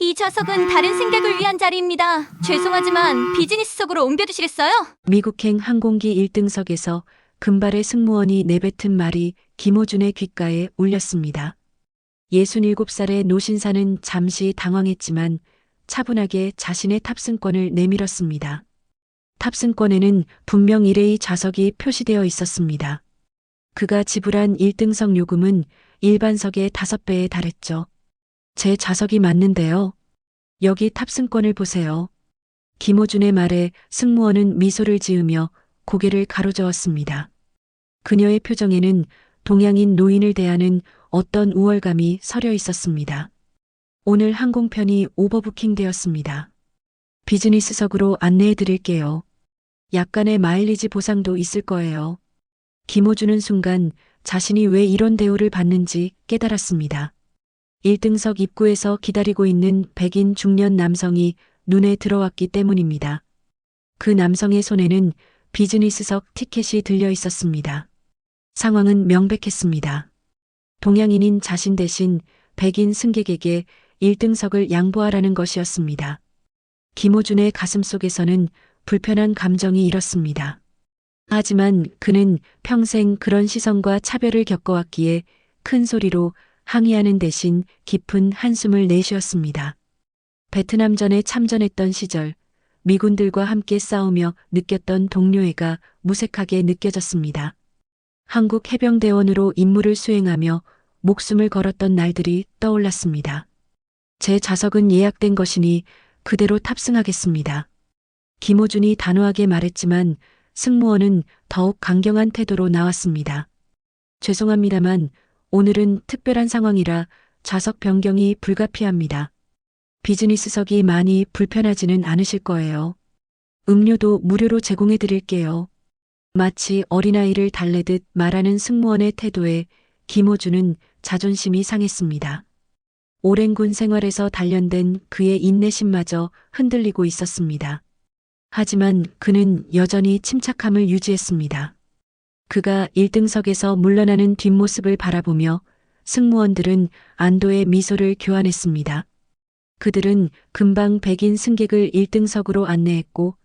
이 좌석은 다른 승객을 위한 자리입니다. 죄송하지만 비즈니스석으로 옮겨주시겠어요? 미국행 항공기 1등석에서 금발의 승무원이 내뱉은 말이 김호준의 귓가에 울렸습니다. 67살의 노신사는 잠시 당황했지만 차분하게 자신의 탑승권을 내밀었습니다. 탑승권에는 분명 1A 좌석이 표시되어 있었습니다. 그가 지불한 1등석 요금은 일반석의 5배에 달했죠. 제 좌석이 맞는데요. 여기 탑승권을 보세요. 김호준의 말에 승무원은 미소를 지으며 고개를 가로저었습니다. 그녀의 표정에는 동양인 노인을 대하는 어떤 우월감이 서려 있었습니다. 오늘 항공편이 오버부킹 되었습니다. 비즈니스석으로 안내해 드릴게요. 약간의 마일리지 보상도 있을 거예요. 김호준은 순간 자신이 왜 이런 대우를 받는지 깨달았습니다. 1등석 입구에서 기다리고 있는 백인 중년 남성이 눈에 들어왔기 때문입니다. 그 남성의 손에는 비즈니스석 티켓이 들려 있었습니다. 상황은 명백했습니다. 동양인인 자신 대신 백인 승객에게 1등석을 양보하라는 것이었습니다. 김호준의 가슴속에서는 불편한 감정이 일었습니다. 하지만 그는 평생 그런 시선과 차별을 겪어왔기에 큰 소리로 항의하는 대신 깊은 한숨을 내쉬었습니다. 베트남전에 참전했던 시절 미군들과 함께 싸우며 느꼈던 동료애가 무색하게 느껴졌습니다. 한국 해병대원으로 임무를 수행하며 목숨을 걸었던 날들이 떠올랐습니다. 제 좌석은 예약된 것이니 그대로 탑승하겠습니다. 김호준이 단호하게 말했지만 승무원은 더욱 강경한 태도로 나왔습니다. 죄송합니다만 오늘은 특별한 상황이라 좌석 변경이 불가피합니다. 비즈니스석이 많이 불편하지는 않으실 거예요. 음료도 무료로 제공해 드릴게요. 마치 어린아이를 달래듯 말하는 승무원의 태도에 김호준은 자존심이 상했습니다. 오랜 군 생활에서 단련된 그의 인내심마저 흔들리고 있었습니다. 하지만 그는 여전히 침착함을 유지했습니다. 그가 1등석에서 물러나는 뒷모습을 바라보며 승무원들은 안도의 미소를 교환했습니다. 그들은 금방 백인 승객을 1등석으로 안내했고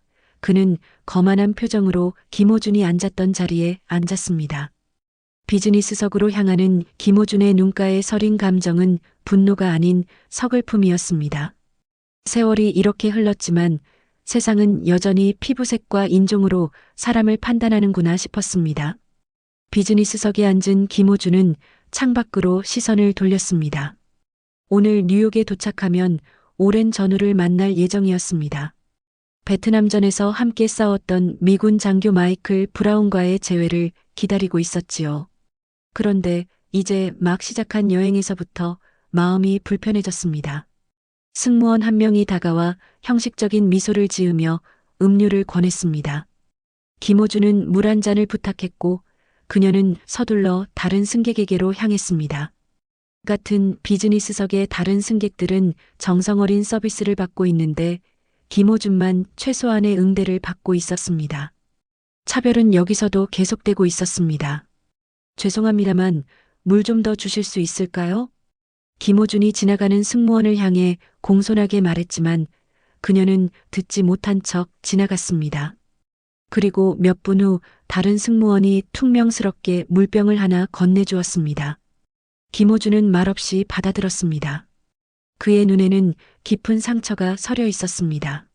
그는 거만한 표정으로 김호준이 앉았던 자리에 앉았습니다. 비즈니스석으로 향하는 김호준의 눈가에 서린 감정은 분노가 아닌 서글픔이었습니다. 세월이 이렇게 흘렀지만 세상은 여전히 피부색과 인종으로 사람을 판단하는구나 싶었습니다. 비즈니스석에 앉은 김호준은 창밖으로 시선을 돌렸습니다. 오늘 뉴욕에 도착하면 오랜 전우를 만날 예정이었습니다. 베트남전에서 함께 싸웠던 미군 장교 마이클 브라운과의 재회를 기다리고 있었지요. 그런데 이제 막 시작한 여행에서부터 마음이 불편해졌습니다. 승무원 한 명이 다가와 형식적인 미소를 지으며 음료를 권했습니다. 김호준은 물 한 잔을 부탁했고 그녀는 서둘러 다른 승객에게로 향했습니다. 같은 비즈니스석의 다른 승객들은 정성 어린 서비스를 받고 있는데 김호준만 최소한의 응대를 받고 있었습니다. 차별은 여기서도 계속되고 있었습니다. 죄송합니다만 물 좀 더 주실 수 있을까요? 김호준이 지나가는 승무원을 향해 공손하게 말했지만 그녀는 듣지 못한 척 지나갔습니다. 그리고 몇 분 후 다른 승무원이 퉁명스럽게 물병을 하나 건네주었습니다. 김호준은 말없이 받아들었습니다. 그의 눈에는 깊은 상처가 서려 있었습니다.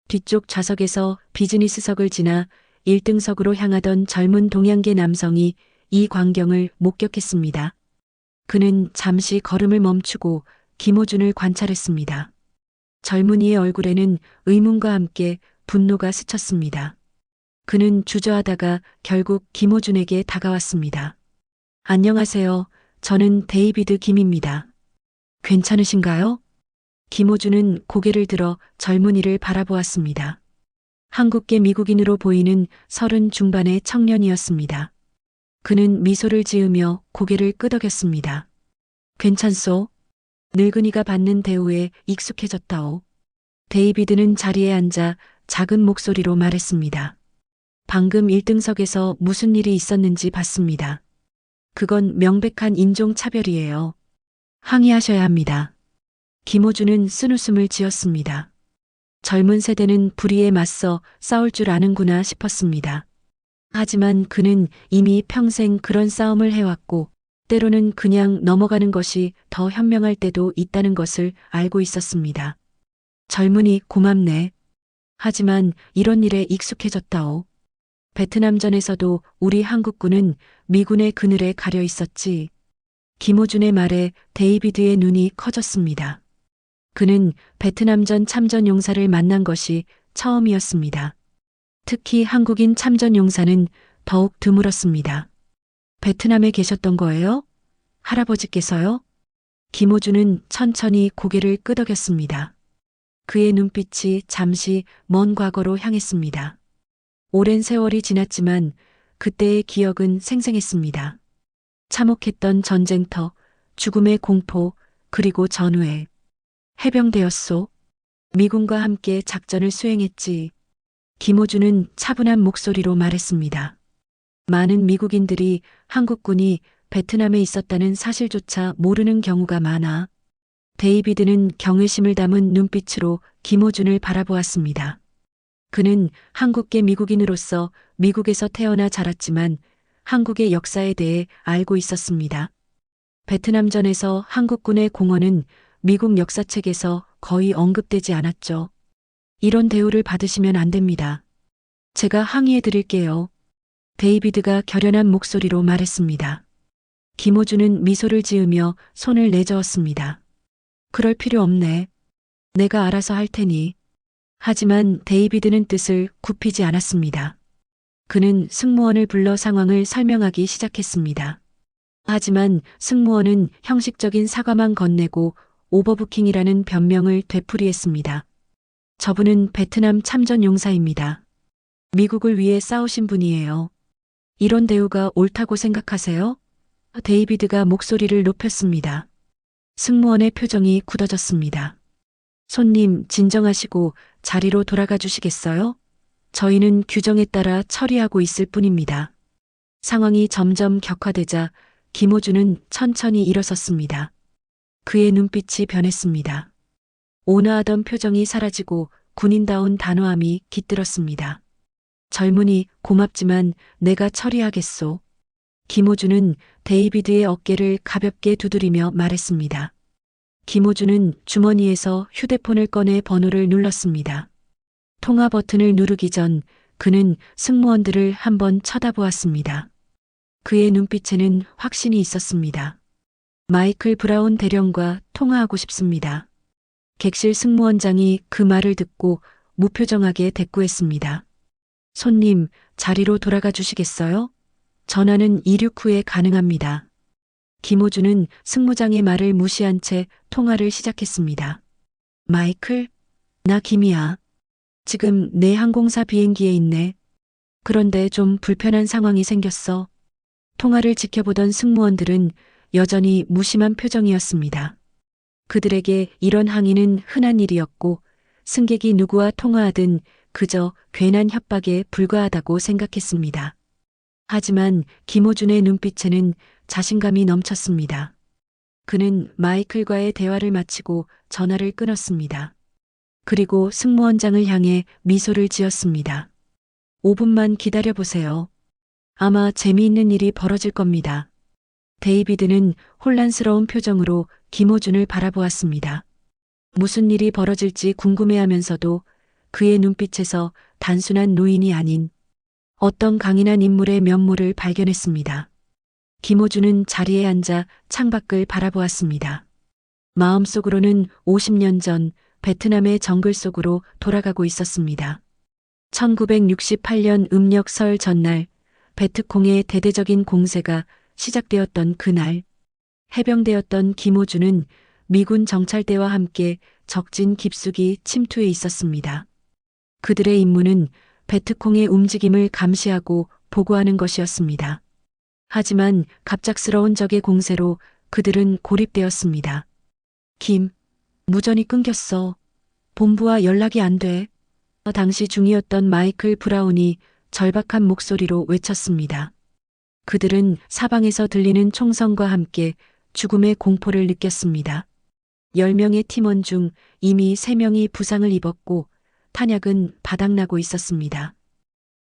뒤쪽 좌석에서 비즈니스석을 지나 1등석으로 향하던 젊은 동양계 남성이 이 광경을 목격했습니다. 그는 잠시 걸음을 멈추고 김호준을 관찰했습니다. 젊은이의 얼굴에는 의문과 함께 분노가 스쳤습니다. 그는 주저하다가 결국 김호준에게 다가왔습니다. 안녕하세요. 저는 데이비드 김입니다. 괜찮으신가요? 김호준은 고개를 들어 젊은이를 바라보았습니다. 한국계 미국인으로 보이는 30 중반의 청년이었습니다. 그는 미소를 지으며 고개를 끄덕였습니다. 괜찮소? 늙은이가 받는 대우에 익숙해졌다오. 데이비드는 자리에 앉아 작은 목소리로 말했습니다. 방금 1등석에서 무슨 일이 있었는지 봤습니다. 그건 명백한 인종차별이에요. 항의하셔야 합니다. 김호준은 쓴웃음을 지었습니다. 젊은 세대는 불의에 맞서 싸울 줄 아는구나 싶었습니다. 하지만 그는 이미 평생 그런 싸움을 해왔고 때로는 그냥 넘어가는 것이 더 현명할 때도 있다는 것을 알고 있었습니다. 젊은이 고맙네. 하지만 이런 일에 익숙해졌다오. 베트남전에서도 우리 한국군은 미군의 그늘에 가려 있었지. 김호준의 말에 데이비드의 눈이 커졌습니다. 그는 베트남전 참전 용사를 만난 것이 처음이었습니다. 특히 한국인 참전 용사는 더욱 드물었습니다. 베트남에 계셨던 거예요? 할아버지께서요? 김호준은 천천히 고개를 끄덕였습니다. 그의 눈빛이 잠시 먼 과거로 향했습니다. 오랜 세월이 지났지만 그때의 기억은 생생했습니다. 참혹했던 전쟁터, 죽음의 공포, 그리고 전후에 해병대였소. 미군과 함께 작전을 수행했지. 김호준은 차분한 목소리로 말했습니다. 많은 미국인들이 한국군이 베트남에 있었다는 사실조차 모르는 경우가 많아. 데이비드는 경외심을 담은 눈빛으로 김호준을 바라보았습니다. 그는 한국계 미국인으로서 미국에서 태어나 자랐지만 한국의 역사에 대해 알고 있었습니다. 베트남전에서 한국군의 공헌은 미국 역사책에서 거의 언급되지 않았죠. 이런 대우를 받으시면 안 됩니다. 제가 항의해 드릴게요. 데이비드가 결연한 목소리로 말했습니다. 김호준은 미소를 지으며 손을 내저었습니다. 그럴 필요 없네. 내가 알아서 할 테니. 하지만 데이비드는 뜻을 굽히지 않았습니다. 그는 승무원을 불러 상황을 설명하기 시작했습니다. 하지만 승무원은 형식적인 사과만 건네고 오버부킹이라는 변명을 되풀이했습니다. 저분은 베트남 참전 용사입니다. 미국을 위해 싸우신 분이에요. 이런 대우가 옳다고 생각하세요? 데이비드가 목소리를 높였습니다. 승무원의 표정이 굳어졌습니다. 손님, 진정하시고 자리로 돌아가 주시겠어요? 저희는 규정에 따라 처리하고 있을 뿐입니다. 상황이 점점 격화되자 김호준은 천천히 일어섰습니다. 그의 눈빛이 변했습니다. 온화하던 표정이 사라지고 군인다운 단호함이 깃들었습니다. 젊은이, 고맙지만 내가 처리하겠소. 김호준은 데이비드의 어깨를 가볍게 두드리며 말했습니다. 김호준은 주머니에서 휴대폰을 꺼내 번호를 눌렀습니다. 통화 버튼을 누르기 전 그는 승무원들을 한번 쳐다보았습니다. 그의 눈빛에는 확신이 있었습니다. 마이클 브라운 대령과 통화하고 싶습니다. 객실 승무원장이 그 말을 듣고 무표정하게 대꾸했습니다. 손님, 자리로 돌아가 주시겠어요? 전화는 이륙 후에 가능합니다. 김호준은 승무장의 말을 무시한 채 통화를 시작했습니다. 마이클? 나 김이야. 지금 내 항공사 비행기에 있네. 그런데 좀 불편한 상황이 생겼어. 통화를 지켜보던 승무원들은 여전히 무심한 표정이었습니다. 그들에게 이런 항의는 흔한 일이었고 승객이 누구와 통화하든 그저 괜한 협박에 불과하다고 생각했습니다. 하지만 김호준의 눈빛에는 자신감이 넘쳤습니다. 그는 마이클과의 대화를 마치고 전화를 끊었습니다. 그리고 승무원장을 향해 미소를 지었습니다. 5분만 기다려보세요. 아마 재미있는 일이 벌어질 겁니다. 데이비드는 혼란스러운 표정으로 김호준을 바라보았습니다. 무슨 일이 벌어질지 궁금해하면서도 그의 눈빛에서 단순한 노인이 아닌 어떤 강인한 인물의 면모를 발견했습니다. 김호준은 자리에 앉아 창밖을 바라보았습니다. 마음속으로는 50년 전 베트남의 정글 속으로 돌아가고 있었습니다. 1968년 음력 설 전날 베트콩의 대대적인 공세가 시작되었던 그날, 해병대였던 김호준은 미군 정찰대와 함께 적진 깊숙이 침투해 있었습니다. 그들의 임무는 베트콩의 움직임을 감시하고 보고하는 것이었습니다. 하지만 갑작스러운 적의 공세로 그들은 고립되었습니다. 김, 무전이 끊겼어. 본부와 연락이 안 돼. 당시 중이었던 마이클 브라운이 절박한 목소리로 외쳤습니다. 그들은 사방에서 들리는 총성과 함께 죽음의 공포를 느꼈습니다. 10명의 팀원 중 이미 3명이 부상을 입었고 탄약은 바닥나고 있었습니다.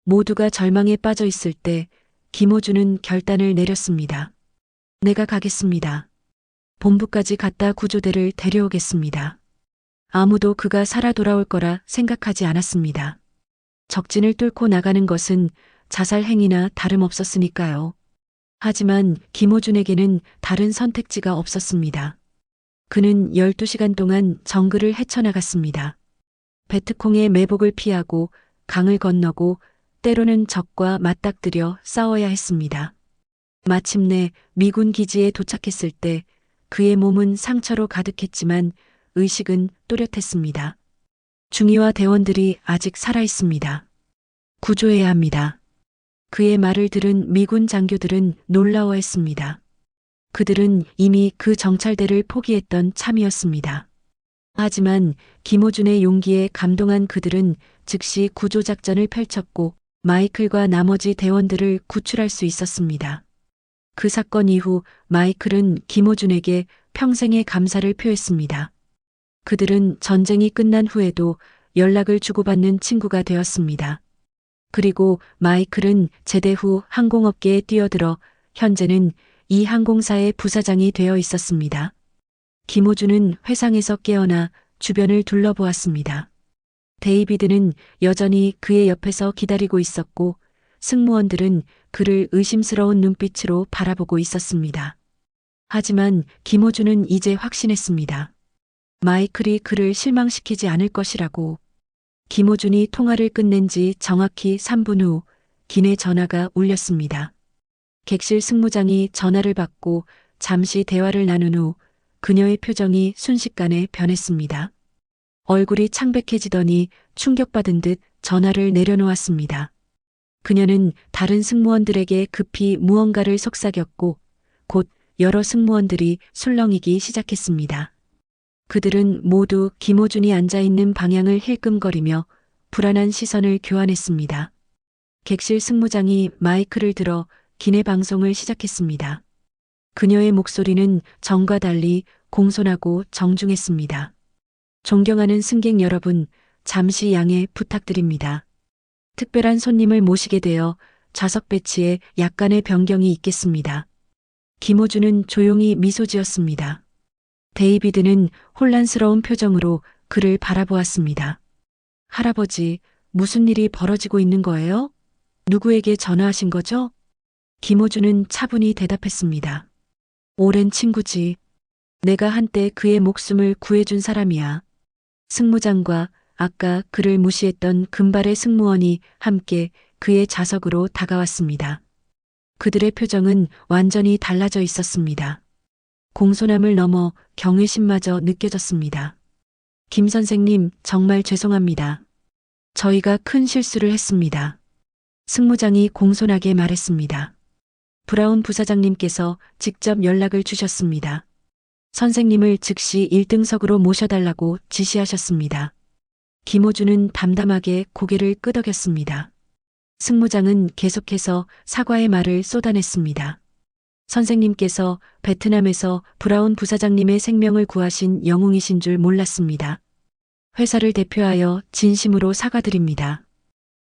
모두가 절망에 빠져 있을 때 김호준은 결단을 내렸습니다. 내가 가겠습니다. 본부까지 갔다 구조대를 데려오겠습니다. 아무도 그가 살아 돌아올 거라 생각하지 않았습니다. 적진을 뚫고 나가는 것은 자살 행위나 다름없었으니까요. 하지만 김호준에게는 다른 선택지가 없었습니다. 그는 12시간 동안 정글을 헤쳐나갔습니다. 베트콩의 매복을 피하고 강을 건너고 때로는 적과 맞닥뜨려 싸워야 했습니다. 마침내 미군 기지에 도착했을 때 그의 몸은 상처로 가득했지만 의식은 또렷했습니다. 중위와 대원들이 아직 살아 있습니다. 구조해야 합니다. 그의 말을 들은 미군 장교들은 놀라워했습니다. 그들은 이미 그 정찰대를 포기했던 참이었습니다. 하지만 김호준의 용기에 감동한 그들은 즉시 구조작전을 펼쳤고 마이클과 나머지 대원들을 구출할 수 있었습니다. 그 사건 이후 마이클은 김호준에게 평생의 감사를 표했습니다. 그들은 전쟁이 끝난 후에도 연락을 주고받는 친구가 되었습니다. 그리고 마이클은 제대 후 항공업계에 뛰어들어 현재는 이 항공사의 부사장이 되어 있었습니다. 김호준은 회상에서 깨어나 주변을 둘러보았습니다. 데이비드는 여전히 그의 옆에서 기다리고 있었고 승무원들은 그를 의심스러운 눈빛으로 바라보고 있었습니다. 하지만 김호준은 이제 확신했습니다. 마이클이 그를 실망시키지 않을 것이라고. 김호준이 통화를 끝낸 지 정확히 3분 후 기내 전화가 울렸습니다. 객실 승무장이 전화를 받고 잠시 대화를 나눈 후 그녀의 표정이 순식간에 변했습니다. 얼굴이 창백해지더니 충격받은 듯 전화를 내려놓았습니다. 그녀는 다른 승무원들에게 급히 무언가를 속삭였고 곧 여러 승무원들이 술렁이기 시작했습니다. 그들은 모두 김호준이 앉아있는 방향을 힐끔거리며 불안한 시선을 교환했습니다. 객실 승무장이 마이크를 들어 기내 방송을 시작했습니다. 그녀의 목소리는 전과 달리 공손하고 정중했습니다. 존경하는 승객 여러분, 잠시 양해 부탁드립니다. 특별한 손님을 모시게 되어 좌석 배치에 약간의 변경이 있겠습니다. 김호준은 조용히 미소 지었습니다. 데이비드는 혼란스러운 표정으로 그를 바라보았습니다. 할아버지, 무슨 일이 벌어지고 있는 거예요? 누구에게 전화하신 거죠? 김호준은 차분히 대답했습니다. 오랜 친구지. 내가 한때 그의 목숨을 구해준 사람이야. 승무장과 아까 그를 무시했던 금발의 승무원이 함께 그의 좌석으로 다가왔습니다. 그들의 표정은 완전히 달라져 있었습니다. 공손함을 넘어 경외심마저 느껴졌습니다. 김 선생님, 정말 죄송합니다. 저희가 큰 실수를 했습니다. 승무장이 공손하게 말했습니다. 브라운 부사장님께서 직접 연락을 주셨습니다. 선생님을 즉시 1등석으로 모셔달라고 지시하셨습니다. 김호준은 담담하게 고개를 끄덕였습니다. 승무장은 계속해서 사과의 말을 쏟아냈습니다. 선생님께서 베트남에서 브라운 부사장님의 생명을 구하신 영웅이신 줄 몰랐습니다. 회사를 대표하여 진심으로 사과드립니다.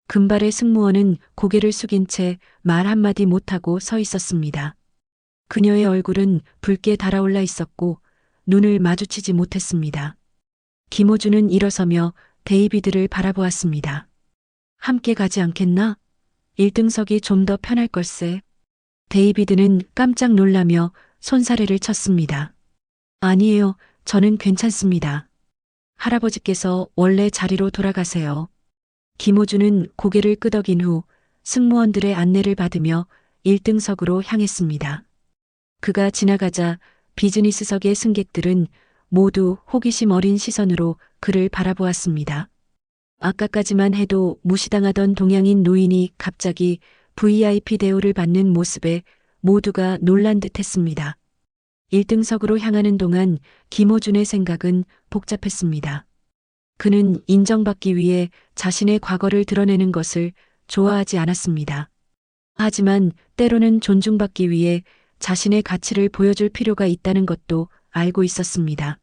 금발의 승무원은 고개를 숙인 채 말 한마디 못하고 서 있었습니다. 그녀의 얼굴은 붉게 달아올라 있었고 눈을 마주치지 못했습니다. 김호준은 일어서며 데이비드를 바라보았습니다. 함께 가지 않겠나? 1등석이 좀 더 편할 걸세. 데이비드는 깜짝 놀라며 손사래를 쳤습니다. 아니에요, 저는 괜찮습니다. 할아버지께서 원래 자리로 돌아가세요. 김호준은 고개를 끄덕인 후 승무원들의 안내를 받으며 1등석으로 향했습니다. 그가 지나가자 비즈니스석의 승객들은 모두 호기심 어린 시선으로 그를 바라보았습니다. 아까까지만 해도 무시당하던 동양인 노인이 갑자기 VIP 대우를 받는 모습에 모두가 놀란 듯 했습니다. 1등석으로 향하는 동안 김호준의 생각은 복잡했습니다. 그는 인정받기 위해 자신의 과거를 드러내는 것을 좋아하지 않았습니다. 하지만 때로는 존중받기 위해 자신의 가치를 보여줄 필요가 있다는 것도 알고 있었습니다.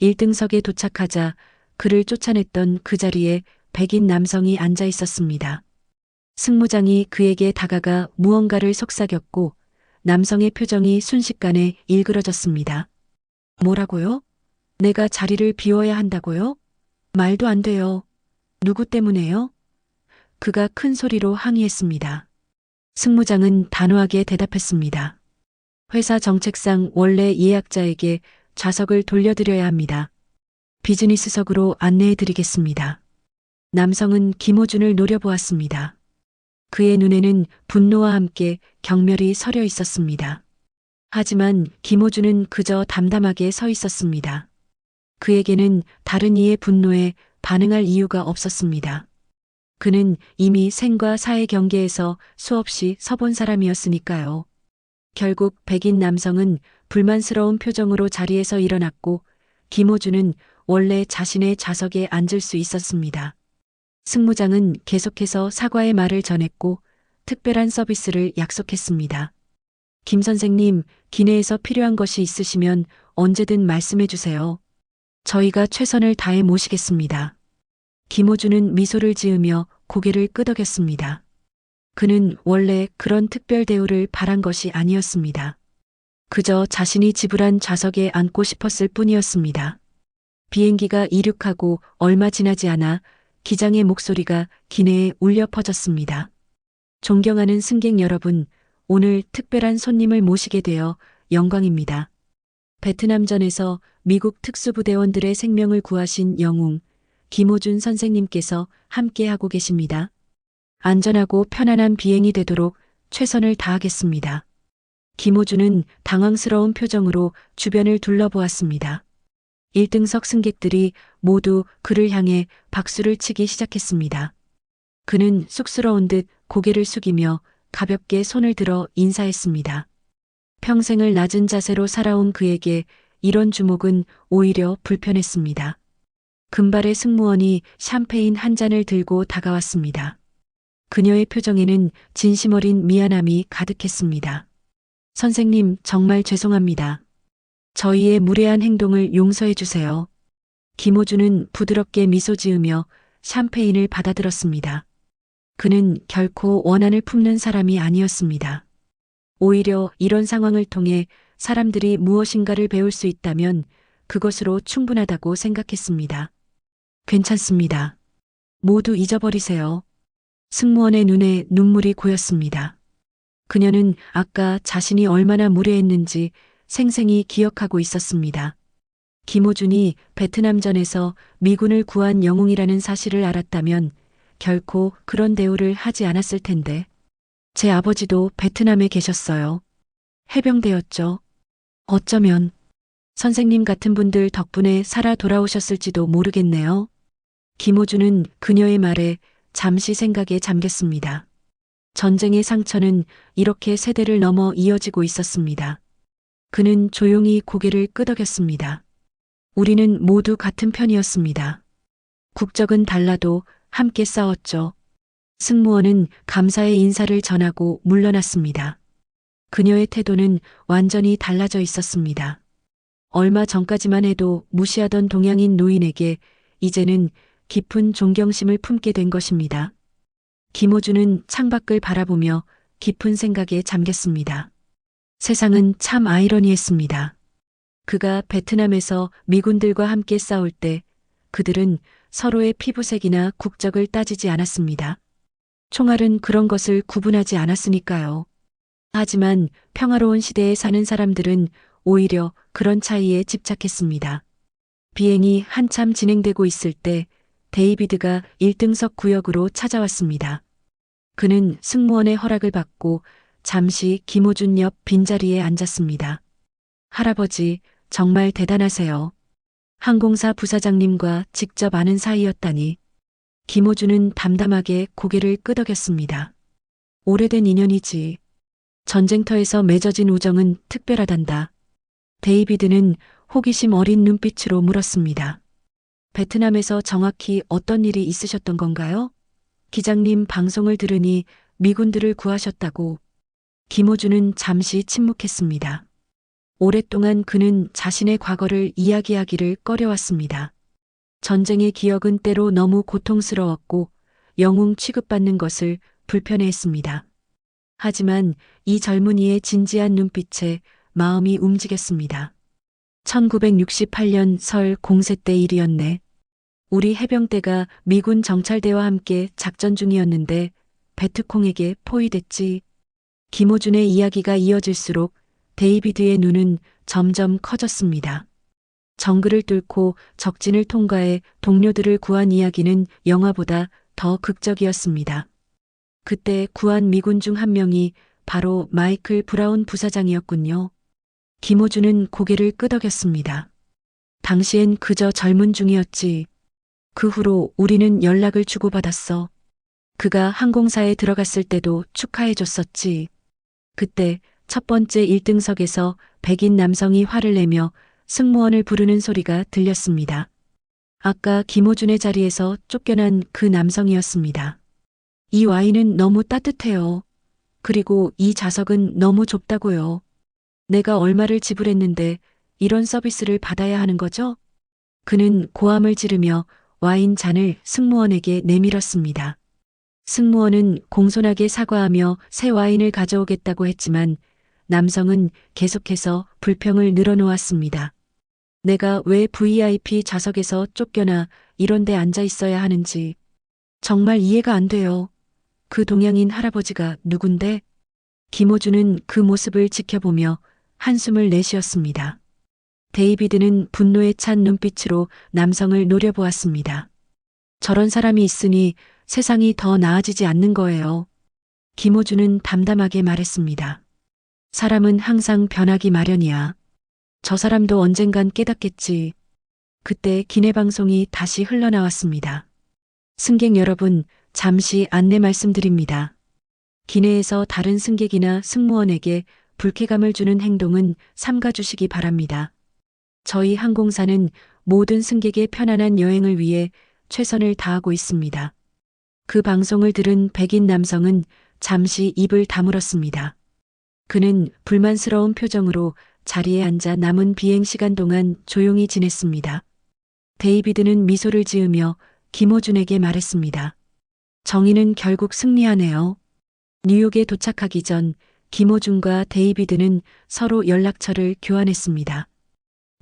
1등석에 도착하자 그를 쫓아냈던 그 자리에 백인 남성이 앉아 있었습니다. 승무장이 그에게 다가가 무언가를 속삭였고 남성의 표정이 순식간에 일그러졌습니다. 뭐라고요? 내가 자리를 비워야 한다고요? 말도 안 돼요. 누구 때문에요? 그가 큰 소리로 항의했습니다. 승무장은 단호하게 대답했습니다. 회사 정책상 원래 예약자에게 좌석을 돌려드려야 합니다. 비즈니스석으로 안내해 드리겠습니다. 남성은 김호준을 노려보았습니다. 그의 눈에는 분노와 함께 경멸이 서려 있었습니다. 하지만 김호준은 그저 담담하게 서 있었습니다. 그에게는 다른 이의 분노에 반응할 이유가 없었습니다. 그는 이미 생과 사의 경계에서 수없이 서본 사람이었으니까요. 결국 백인 남성은 불만스러운 표정으로 자리에서 일어났고 김호준은 원래 자신의 좌석에 앉을 수 있었습니다. 승무장은 계속해서 사과의 말을 전했고 특별한 서비스를 약속했습니다. 김 선생님, 기내에서 필요한 것이 있으시면 언제든 말씀해 주세요. 저희가 최선을 다해 모시겠습니다. 김호준은 미소를 지으며 고개를 끄덕였습니다. 그는 원래 그런 특별 대우를 바란 것이 아니었습니다. 그저 자신이 지불한 좌석에 앉고 싶었을 뿐이었습니다. 비행기가 이륙하고 얼마 지나지 않아 기장의 목소리가 기내에 울려 퍼졌습니다. 존경하는 승객 여러분, 오늘 특별한 손님을 모시게 되어 영광입니다. 베트남전에서 미국 특수부대원들의 생명을 구하신 영웅 김호준 선생님께서 함께하고 계십니다. 안전하고 편안한 비행이 되도록 최선을 다하겠습니다. 김호준은 당황스러운 표정으로 주변을 둘러보았습니다. 1등석 승객들이 모두 그를 향해 박수를 치기 시작했습니다. 그는 쑥스러운 듯 고개를 숙이며 가볍게 손을 들어 인사했습니다. 평생을 낮은 자세로 살아온 그에게 이런 주목은 오히려 불편했습니다. 금발의 승무원이 샴페인 한 잔을 들고 다가왔습니다. 그녀의 표정에는 진심 어린 미안함이 가득했습니다. 선생님, 정말 죄송합니다. 저희의 무례한 행동을 용서해 주세요. 김호준은 부드럽게 미소 지으며 샴페인을 받아들었습니다. 그는 결코 원한을 품는 사람이 아니었습니다. 오히려 이런 상황을 통해 사람들이 무엇인가를 배울 수 있다면 그것으로 충분하다고 생각했습니다. 괜찮습니다. 모두 잊어버리세요. 승무원의 눈에 눈물이 고였습니다. 그녀는 아까 자신이 얼마나 무례했는지 생생히 기억하고 있었습니다. 김호준이 베트남전에서 미군을 구한 영웅이라는 사실을 알았다면 결코 그런 대우를 하지 않았을 텐데. 제 아버지도 베트남에 계셨어요. 해병대였죠. 어쩌면 선생님 같은 분들 덕분에 살아 돌아오셨을지도 모르겠네요. 김호준은 그녀의 말에 잠시 생각에 잠겼습니다. 전쟁의 상처는 이렇게 세대를 넘어 이어지고 있었습니다. 그는 조용히 고개를 끄덕였습니다. 우리는 모두 같은 편이었습니다. 국적은 달라도 함께 싸웠죠. 승무원은 감사의 인사를 전하고 물러났습니다. 그녀의 태도는 완전히 달라져 있었습니다. 얼마 전까지만 해도 무시하던 동양인 노인에게 이제는 깊은 존경심을 품게 된 것입니다. 김호준은 창밖을 바라보며 깊은 생각에 잠겼습니다. 세상은 참 아이러니했습니다. 그가 베트남에서 미군들과 함께 싸울 때 그들은 서로의 피부색이나 국적을 따지지 않았습니다. 총알은 그런 것을 구분하지 않았으니까요. 하지만 평화로운 시대에 사는 사람들은 오히려 그런 차이에 집착했습니다. 비행이 한참 진행되고 있을 때 데이비드가 1등석 구역으로 찾아왔습니다. 그는 승무원의 허락을 받고 잠시 김호준 옆 빈자리에 앉았습니다. 할아버지, 정말 대단하세요. 항공사 부사장님과 직접 아는 사이였다니. 김호준은 담담하게 고개를 끄덕였습니다. 오래된 인연이지. 전쟁터에서 맺어진 우정은 특별하단다. 데이비드는 호기심 어린 눈빛으로 물었습니다. 베트남에서 정확히 어떤 일이 있으셨던 건가요? 기장님 방송을 들으니 미군들을 구하셨다고. 김호준은 잠시 침묵했습니다. 오랫동안 그는 자신의 과거를 이야기하기를 꺼려왔습니다. 전쟁의 기억은 때로 너무 고통스러웠고 영웅 취급받는 것을 불편해했습니다. 하지만 이 젊은이의 진지한 눈빛에 마음이 움직였습니다. 1968년 설 공세 때 일이었네. 우리 해병대가 미군 정찰대와 함께 작전 중이었는데 베트콩에게 포위됐지. 김호준의 이야기가 이어질수록 데이비드의 눈은 점점 커졌습니다. 정글을 뚫고 적진을 통과해 동료들을 구한 이야기는 영화보다 더 극적이었습니다. 그때 구한 미군 중 한 명이 바로 마이클 브라운 부사장이었군요. 김호준은 고개를 끄덕였습니다. 당시엔 그저 젊은 중이었지. 그 후로 우리는 연락을 주고받았어. 그가 항공사에 들어갔을 때도 축하해줬었지. 그때 첫 번째 1등석에서 백인 남성이 화를 내며 승무원을 부르는 소리가 들렸습니다. 아까 김호준의 자리에서 쫓겨난 그 남성이었습니다. 이 와인은 너무 따뜻해요. 그리고 이 좌석은 너무 좁다고요. 내가 얼마를 지불했는데 이런 서비스를 받아야 하는 거죠? 그는 고함을 지르며 와인 잔을 승무원에게 내밀었습니다. 승무원은 공손하게 사과하며 새 와인을 가져오겠다고 했지만 남성은 계속해서 불평을 늘어놓았습니다. 내가 왜 VIP 좌석에서 쫓겨나 이런 데 앉아 있어야 하는지 정말 이해가 안 돼요. 그 동양인 할아버지가 누군데? 김호준은 그 모습을 지켜보며 한숨을 내쉬었습니다. 데이비드는 분노에 찬 눈빛으로 남성을 노려보았습니다. 저런 사람이 있으니 세상이 더 나아지지 않는 거예요. 김호준은 담담하게 말했습니다. 사람은 항상 변하기 마련이야. 저 사람도 언젠간 깨닫겠지. 그때 기내방송이 다시 흘러나왔습니다. 승객 여러분, 잠시 안내 말씀드립니다. 기내에서 다른 승객이나 승무원에게 불쾌감을 주는 행동은 삼가주시기 바랍니다. 저희 항공사는 모든 승객의 편안한 여행을 위해 최선을 다하고 있습니다. 그 방송을 들은 백인 남성은 잠시 입을 다물었습니다. 그는 불만스러운 표정으로 자리에 앉아 남은 비행 시간 동안 조용히 지냈습니다. 데이비드는 미소를 지으며 김호준에게 말했습니다. 정의는 결국 승리하네요. 뉴욕에 도착하기 전 김호준과 데이비드는 서로 연락처를 교환했습니다.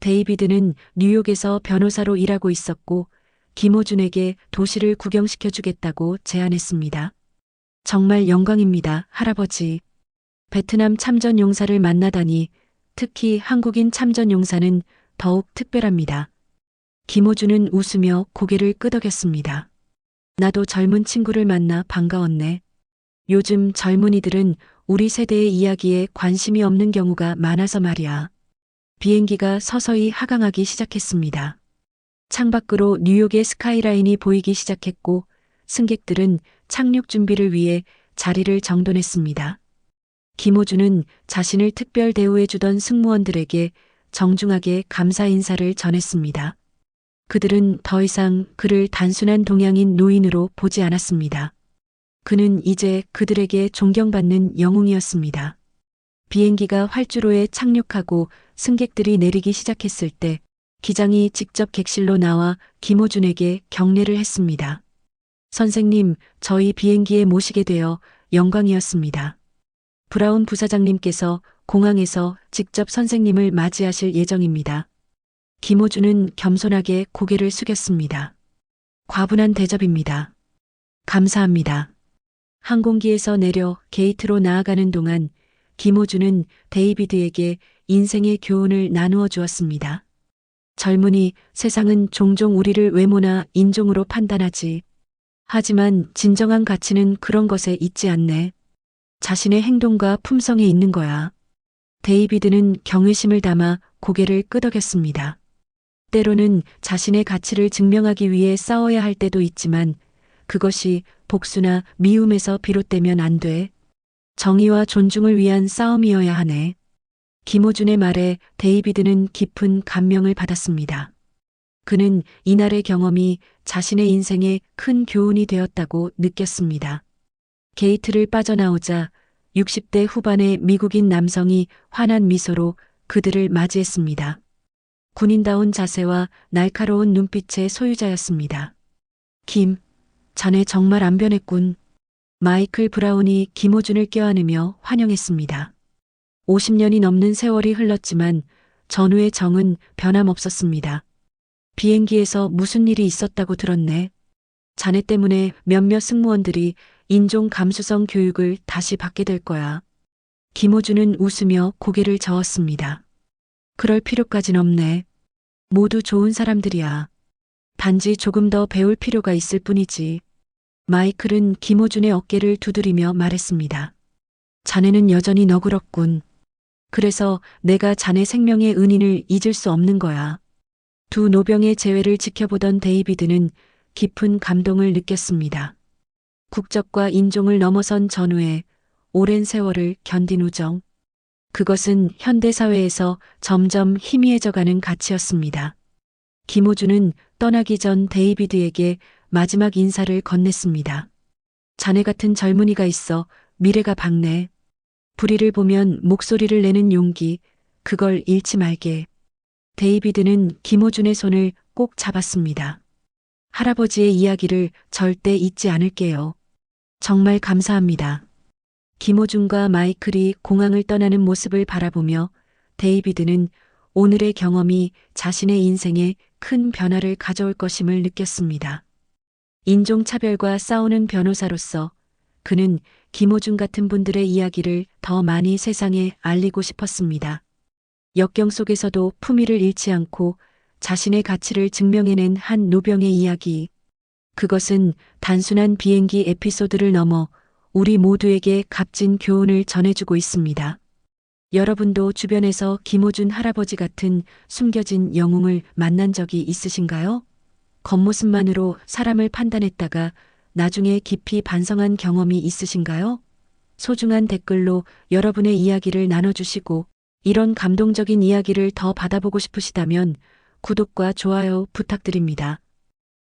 데이비드는 뉴욕에서 변호사로 일하고 있었고 김호준에게 도시를 구경시켜 주겠다고 제안했습니다. 정말 영광입니다, 할아버지. 베트남 참전 용사를 만나다니 특히 한국인 참전 용사는 더욱 특별합니다. 김호준은 웃으며 고개를 끄덕였습니다. 나도 젊은 친구를 만나 반가웠네. 요즘 젊은이들은 우리 세대의 이야기에 관심이 없는 경우가 많아서 말이야. 비행기가 서서히 하강하기 시작했습니다. 창밖으로 뉴욕의 스카이라인이 보이기 시작했고 승객들은 착륙 준비를 위해 자리를 정돈했습니다. 김호준은 자신을 특별 대우해주던 승무원들에게 정중하게 감사 인사를 전했습니다. 그들은 더 이상 그를 단순한 동양인 노인으로 보지 않았습니다. 그는 이제 그들에게 존경받는 영웅이었습니다. 비행기가 활주로에 착륙하고 승객들이 내리기 시작했을 때 기장이 직접 객실로 나와 김호준에게 경례를 했습니다. 선생님, 저희 비행기에 모시게 되어 영광이었습니다. 브라운 부사장님께서 공항에서 직접 선생님을 맞이하실 예정입니다. 김호준은 겸손하게 고개를 숙였습니다. 과분한 대접입니다. 감사합니다. 항공기에서 내려 게이트로 나아가는 동안 김호준은 데이비드에게 인생의 교훈을 나누어 주었습니다. 젊은이, 세상은 종종 우리를 외모나 인종으로 판단하지. 하지만 진정한 가치는 그런 것에 있지 않네. 자신의 행동과 품성에 있는 거야. 데이비드는 경외심을 담아 고개를 끄덕였습니다. 때로는 자신의 가치를 증명하기 위해 싸워야 할 때도 있지만 그것이 복수나 미움에서 비롯되면 안 돼. 정의와 존중을 위한 싸움이어야 하네. 김호준의 말에 데이비드는 깊은 감명을 받았습니다. 그는 이날의 경험이 자신의 인생에 큰 교훈이 되었다고 느꼈습니다. 게이트를 빠져나오자 60대 후반의 미국인 남성이 환한 미소로 그들을 맞이했습니다. 군인다운 자세와 날카로운 눈빛의 소유자였습니다. 김, 자네 정말 안 변했군. 마이클 브라운이 김호준을 껴안으며 환영했습니다. 50년이 넘는 세월이 흘렀지만 전우의 정은 변함없었습니다. 비행기에서 무슨 일이 있었다고 들었네. 자네 때문에 몇몇 승무원들이 인종 감수성 교육을 다시 받게 될 거야. 김호준은 웃으며 고개를 저었습니다. 그럴 필요까진 없네. 모두 좋은 사람들이야. 단지 조금 더 배울 필요가 있을 뿐이지. 마이클은 김호준의 어깨를 두드리며 말했습니다. 자네는 여전히 너그럽군. 그래서 내가 자네 생명의 은인을 잊을 수 없는 거야. 두 노병의 재회를 지켜보던 데이비드는 깊은 감동을 느꼈습니다. 국적과 인종을 넘어선 전후에 오랜 세월을 견딘 우정. 그것은 현대사회에서 점점 희미해져가는 가치였습니다. 김호준은 떠나기 전 데이비드에게 마지막 인사를 건넸습니다. 자네 같은 젊은이가 있어 미래가 밝네. 불의를 보면 목소리를 내는 용기, 그걸 잃지 말게. 데이비드는 김호준의 손을 꼭 잡았습니다. 할아버지의 이야기를 절대 잊지 않을게요. 정말 감사합니다. 김호준과 마이클이 공항을 떠나는 모습을 바라보며 데이비드는 오늘의 경험이 자신의 인생에 큰 변화를 가져올 것임을 느꼈습니다. 인종차별과 싸우는 변호사로서 그는 김호준 같은 분들의 이야기를 더 많이 세상에 알리고 싶었습니다. 역경 속에서도 품위를 잃지 않고 자신의 가치를 증명해낸 한 노병의 이야기. 그것은 단순한 비행기 에피소드를 넘어 우리 모두에게 값진 교훈을 전해주고 있습니다. 여러분도 주변에서 김호준 할아버지 같은 숨겨진 영웅을 만난 적이 있으신가요? 겉모습만으로 사람을 판단했다가 나중에 깊이 반성한 경험이 있으신가요? 소중한 댓글로 여러분의 이야기를 나눠주시고 이런 감동적인 이야기를 더 받아보고 싶으시다면 구독과 좋아요 부탁드립니다.